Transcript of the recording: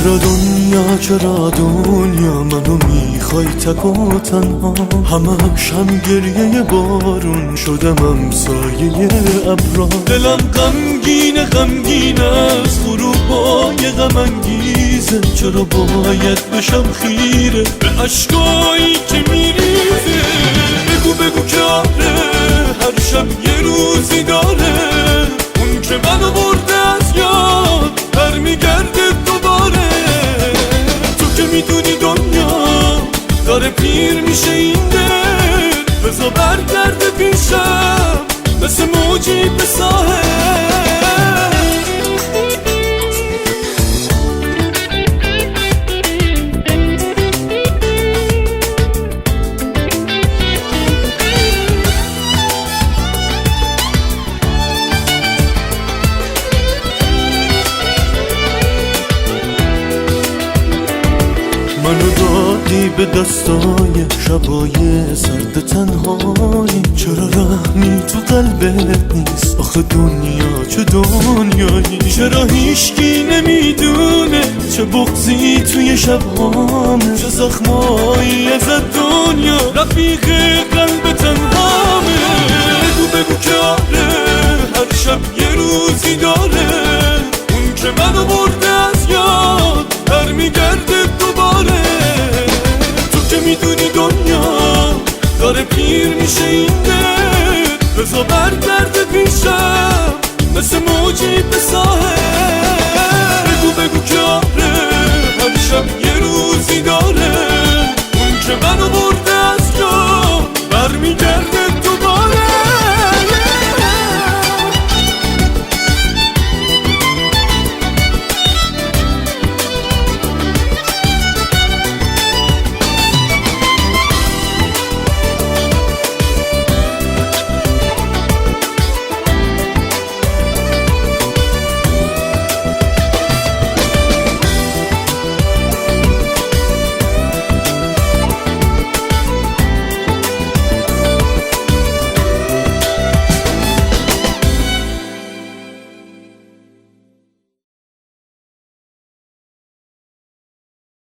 چرا دنیا منو میخوای تک و تنها، همش هم گریه بارون شدم سایه ابرا. دلم غمگین از غروبای غم انگیزه، چرا باید بشم خیره به عشقایی که میریزه. بگو که آره هر شب یه روزی داره، اون که منو برده از یاد برمیگرده دوباره. میدونی دنیا داره پیر میشه این دل، بزا برگرده پیشم مثل موجی به ساحل. منو دادی به دستای شبای سرد تنهایی، چرا رحمی تو قلبت نیست آخه دنیا چه دنیایی؟ چرا هیچکی نمیدونه چه بغضی توی شبهامه، چه زخمایی از دنیا رفیق قلب تنهامه. بگو که آره